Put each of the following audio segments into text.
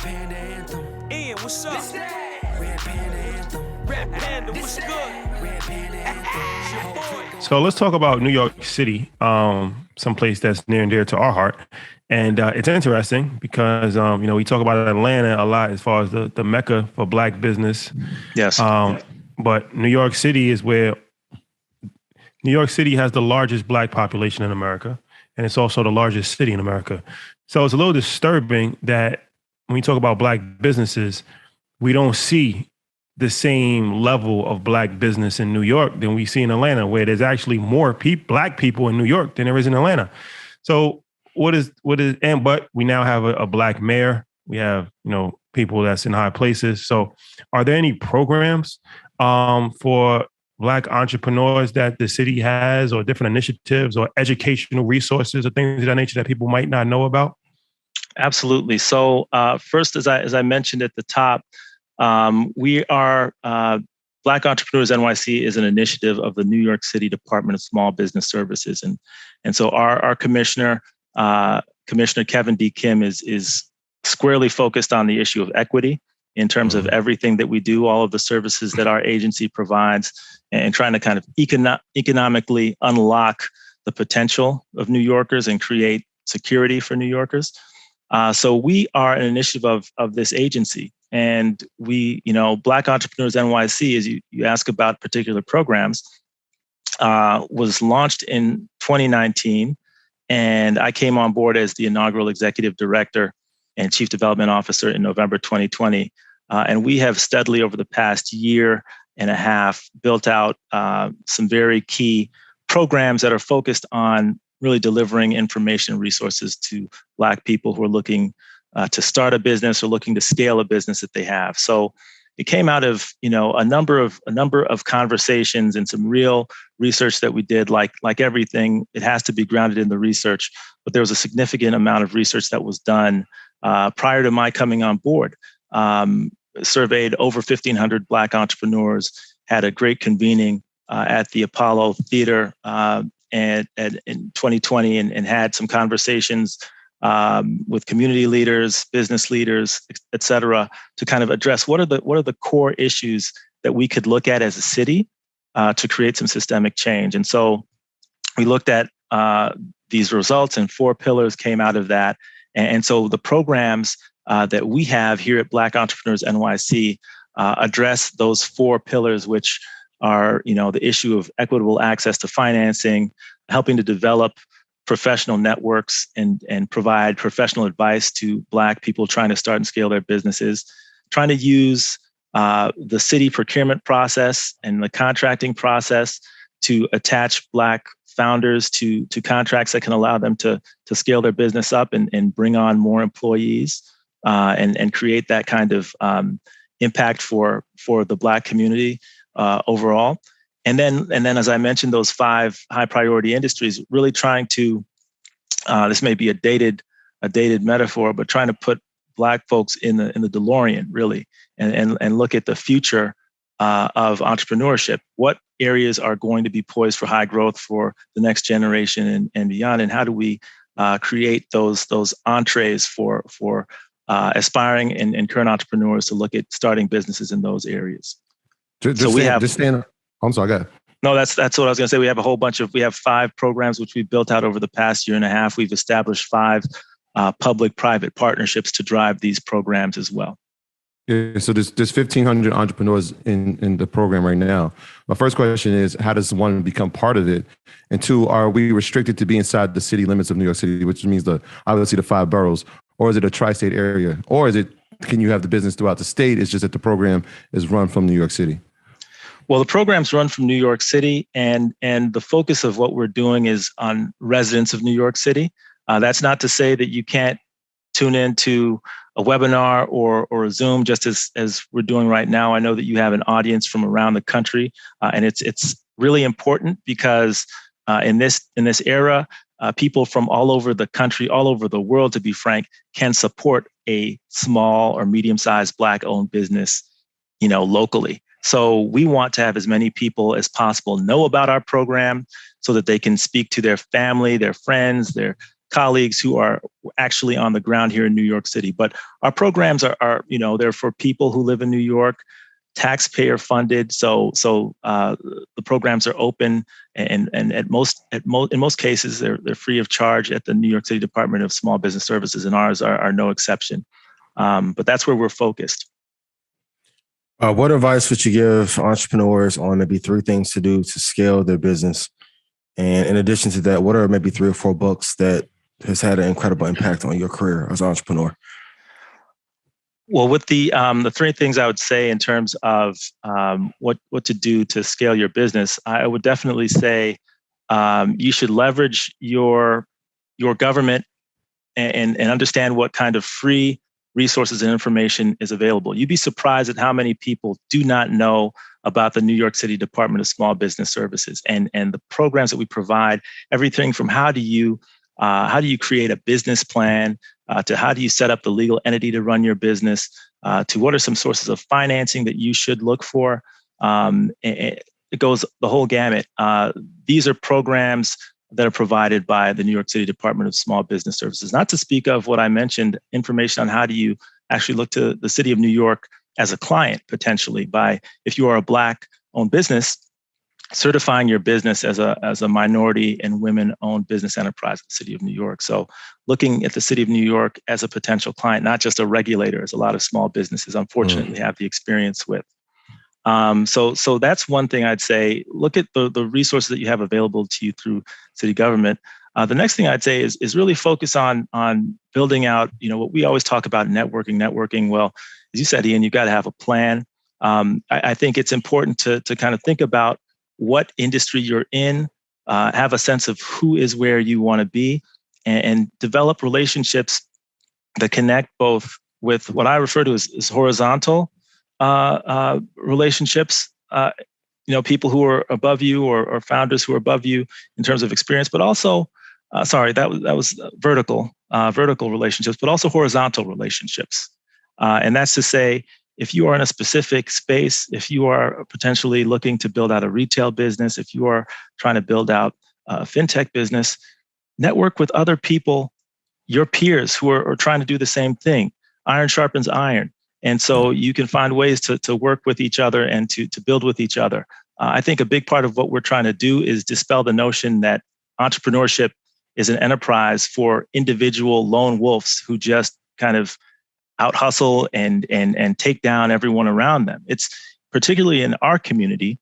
Panda Anthem. Ian, what's up? Red Panda Anthem. Red Panda, what's good? Red Panda Anthem. So let's talk about New York City, someplace that's near and dear to our heart. And it's interesting because, we talk about Atlanta a lot as far as the mecca for Black business. Yes. But New York City is where New York City has the largest Black population in America. And it's also the largest city in America. So it's a little disturbing that when we talk about Black businesses, we don't see the same level of Black business in New York than we see in Atlanta, where there's actually more Black people in New York than there is in Atlanta. So but we now have a Black mayor. We have, people that's in high places. So are there any programs for Black entrepreneurs that the city has, or different initiatives or educational resources or things of that nature that people might not know about? Absolutely. So first, as I mentioned at the top, we are Black Entrepreneurs NYC is an initiative of the New York City Department of Small Business Services, and so our commissioner, Commissioner Kevin D. Kim, is squarely focused on the issue of equity in terms of everything that we do, all of the services that our agency provides, and trying to kind of economically unlock the potential of New Yorkers and create security for New Yorkers. So we are an initiative of this agency. And we, Black Entrepreneurs NYC, as you ask about particular programs, was launched in 2019. And I came on board as the inaugural executive director and chief development officer in November 2020. And we have steadily over the past year and a half built out some very key programs that are focused on really delivering information and resources to Black people who are looking to start a business or looking to scale a business that they have. So it came out of a number of conversations and some real research that we did. Like everything, it has to be grounded in the research. But there was a significant amount of research that was done prior to my coming on board. Surveyed over 1,500 Black entrepreneurs, had a great convening at the Apollo Theater in 2020, and had some conversations with community leaders, business leaders, et cetera, to kind of address what are the core issues that we could look at as a city to create some systemic change. And so we looked at these results, and 4 pillars came out of that. And so the programs that we have here at Black Entrepreneurs NYC address those 4 pillars, which are, the issue of equitable access to financing, helping to develop professional networks and provide professional advice to Black people trying to start and scale their businesses, trying to use the city procurement process and the contracting process to attach Black founders to contracts that can allow them to scale their business up and bring on more employees and create that kind of impact for the Black community overall. And then, as I mentioned, those 5 high priority industries, really trying to, this may be a dated metaphor, but trying to put Black folks in the DeLorean, really, and look at the future of entrepreneurship. What areas are going to be poised for high growth for the next generation and beyond? And how do we create those entrees for aspiring and current entrepreneurs to look at starting businesses in those areas? I'm sorry, go ahead. No, that's what I was going to say. We have 5 programs which we've built out over the past year and a half. We've established 5 public-private partnerships to drive these programs as well. Yeah, so there's 1,500 entrepreneurs in the program right now. My first question is, how does one become part of it? And 2, are we restricted to be inside the city limits of New York City, which means obviously the 5 boroughs, or is it a tri-state area? Or can you have the business throughout the state? It's just that the program is run from New York City. Well, the programs run from New York City, and the focus of what we're doing is on residents of New York City. That's not to say that you can't tune into a webinar or a Zoom, just as we're doing right now. I know that you have an audience from around the country, and it's really important because in this era, people from all over the country, all over the world, to be frank, can support a small or medium-sized Black-owned business, locally. So we want to have as many people as possible know about our program so that they can speak to their family, their friends, their colleagues who are actually on the ground here in New York City. But our programs are they're for people who live in New York, taxpayer funded. So the programs are open, and in most cases they're free of charge at the New York City Department of Small Business Services, and ours are no exception. But that's where we're focused. What advice would you give entrepreneurs on maybe 3 things to do to scale their business? And in addition to that, what are maybe 3 or 4 books that has had an incredible impact on your career as an entrepreneur? Well, with the 3 things I would say in terms of what to do to scale your business, I would definitely say you should leverage your government and understand what kind of free resources and information is available. You'd be surprised at how many people do not know about the New York City Department of Small Business Services and the programs that we provide. Everything from how do you create a business plan to how do you set up the legal entity to run your business to what are some sources of financing that you should look for. It goes the whole gamut. These are programs that are provided by the New York City Department of Small Business Services. Not to speak of what I mentioned, information on how do you actually look to the city of New York as a client, potentially, by if you are a Black-owned business, certifying your business as a minority and women-owned business enterprise in the city of New York. So looking at the city of New York as a potential client, not just a regulator, as a lot of small businesses unfortunately have the experience with. So that's one thing I'd say. Look at the resources that you have available to you through city government. The next thing I'd say is really focus on building out, what we always talk about, networking. Well, as you said, Ian, you've got to have a plan. I think it's important to kind of think about what industry you're in, have a sense of who is where you want to be, and develop relationships that connect both with what I refer to as horizontal relationships, people who are above you or founders who are above you in terms of experience, but also, that was vertical relationships, but also horizontal relationships. And that's to say, if you are in a specific space, if you are potentially looking to build out a retail business, if you are trying to build out a fintech business, network with other people, your peers who are trying to do the same thing. Iron sharpens iron. And so you can find ways to work with each other and to build with each other. I think a big part of what we're trying to do is dispel the notion that entrepreneurship is an enterprise for individual lone wolves who just kind of out hustle and take down everyone around them. It's particularly in our community,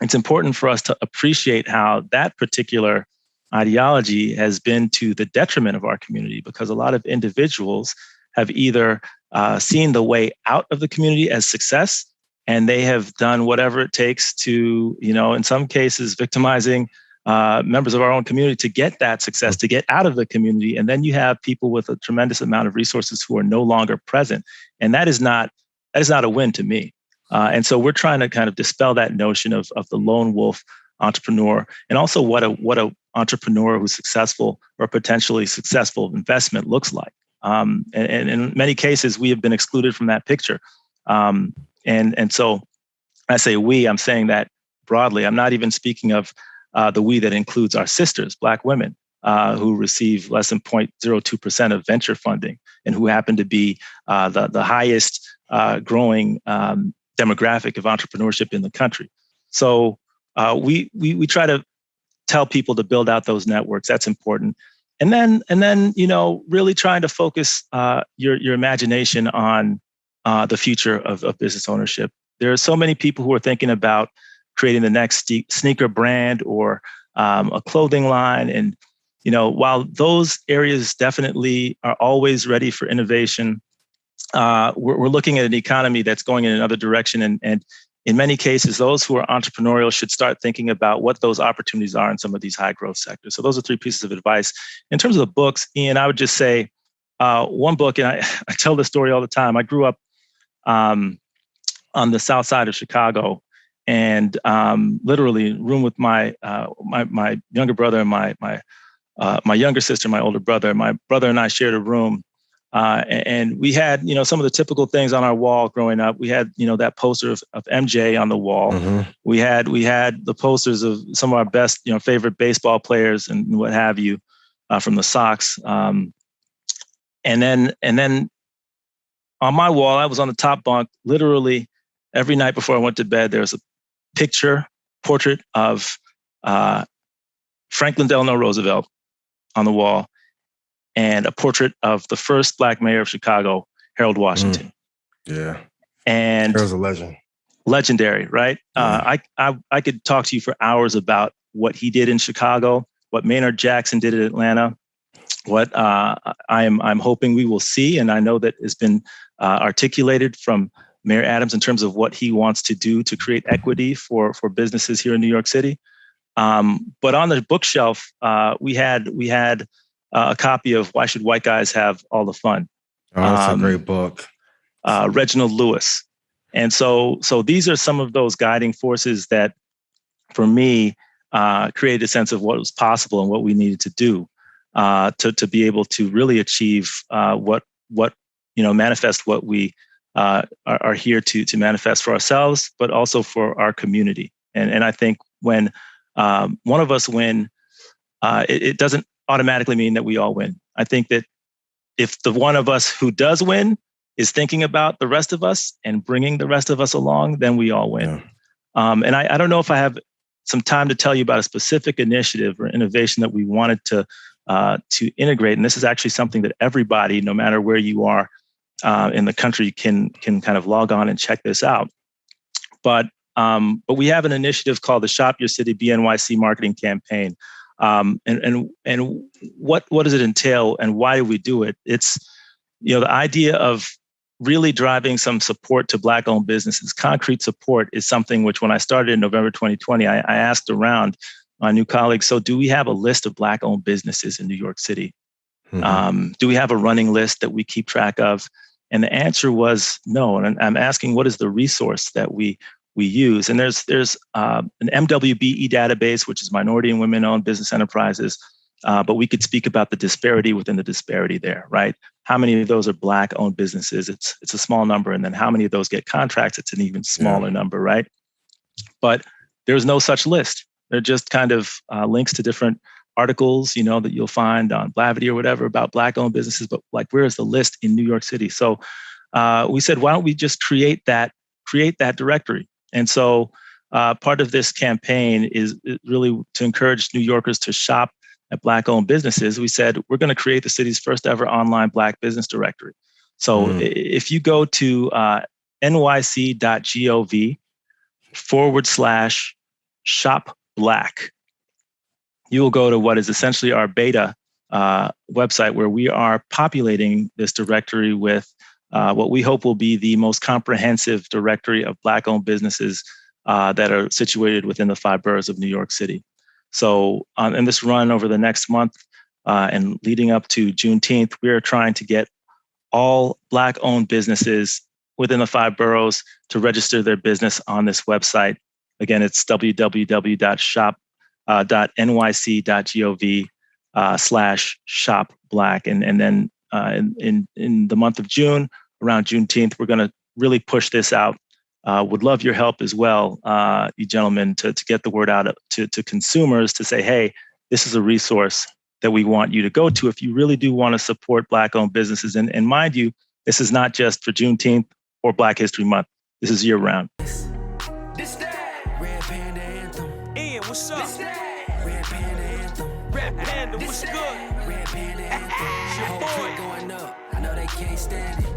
it's important for us to appreciate how that particular ideology has been to the detriment of our community, because a lot of individuals have either seen the way out of the community as success, and they have done whatever it takes to, in some cases, victimizing members of our own community to get that success, to get out of the community. And then you have people with a tremendous amount of resources who are no longer present. And that is not a win to me. And so we're trying to kind of dispel that notion of the lone wolf entrepreneur, and also what a entrepreneur who's successful or potentially successful investment looks like. And in many cases, we have been excluded from that picture. And so I say we, I'm saying that broadly. I'm not even speaking of the we that includes our sisters, Black women, who receive less than 0.02% of venture funding and who happen to be the highest growing demographic of entrepreneurship in the country. So we try to tell people to build out those networks. That's important. And then really trying to focus your imagination on the future of business ownership. There are so many people who are thinking about creating the next sneaker brand or a clothing line. And, while those areas definitely are always ready for innovation, we're looking at an economy that's going in another direction. And in many cases, those who are entrepreneurial should start thinking about what those opportunities are in some of these high growth sectors. So those are 3 pieces of advice. In terms of the books, Ian, I would just say one book, and I tell this story all the time. I grew up on the south side of Chicago, and literally room with my younger brother and my younger sister, my older brother. My brother and I shared a room. And we had, some of the typical things on our wall growing up. We had, that poster of MJ on the wall. Mm-hmm. We had the posters of some of our best, favorite baseball players and what have you. from the Sox. And then on my wall, I was on the top bunk. Literally every night before I went to bed, there was a portrait of Franklin Delano Roosevelt on the wall, and a portrait of the first Black mayor of Chicago, Harold Washington. Yeah. And Harold's a legend. Legendary, right? Yeah. I could talk to you for hours about what he did in Chicago, what Maynard Jackson did in Atlanta, what I'm hoping we will see, and I know that has been articulated from Mayor Adams in terms of what he wants to do to create equity for businesses here in New York City. But on the bookshelf, we had a copy of Why Should White Guys Have All the Fun? Oh, that's a great book. Reginald Lewis. And so these are some of those guiding forces that, for me, created a sense of what was possible and what we needed to do to be able to really achieve what manifest what we are here to manifest for ourselves, but also for our community. And I think when one of us win, it doesn't automatically mean that we all win. I think that if the one of us who does win is thinking about the rest of us and bringing the rest of us along, then we all win. Yeah. And I don't know if I have some time to tell you about a specific initiative or innovation that we wanted to integrate. And this is actually something that everybody, no matter where you are in the country, can kind of log on and check this out. But we have an initiative called the Shop Your City BNYC Marketing Campaign. And what does it entail, and why do we do it? It's the idea of really driving some support to Black-owned businesses. Concrete support is something which, when I started in November 2020, I asked around my new colleagues, so do we have a list of Black-owned businesses in New York City? Mm-hmm. Do we have a running list that we keep track of? And the answer was no. And I'm asking, what is the resource that we use? And there's an MWBE database, which is minority and women-owned business enterprises. But we could speak about the disparity within the disparity there, right? How many of those are Black-owned businesses? It's a small number. And then how many of those get contracts? It's an even smaller number, right? But there's no such list. They're just kind of links to different articles, that you'll find on Blavity or whatever about Black-owned businesses. But where is the list in New York City? So we said, why don't we just create that directory? And so part of this campaign is really to encourage New Yorkers to shop at Black-owned businesses. We said, we're going to create the city's first ever online Black business directory. So if you go to nyc.gov/shop Black, you will go to what is essentially our beta website, where we are populating this directory with what we hope will be the most comprehensive directory of Black-owned businesses that are situated within the 5 boroughs of New York City. So in this run over the next month and leading up to Juneteenth, we are trying to get all Black-owned businesses within the 5 boroughs to register their business on this website. Again, it's www.shop.nyc.gov/shop Black. And then in the month of June, around Juneteenth, we're going to really push this out. Would love your help as well, you gentlemen, to get the word out to consumers to say, hey, this is a resource that we want you to go to if you really do want to support Black-owned businesses. And mind you, this is not just for Juneteenth or Black History Month. This is year-round. This that Red Panda Anthem. Ian, what's up? This that Red Panda Anthem. Red Panda, This what's that good? Red Panda Anthem. Whole foot going up. I know they can't stand it.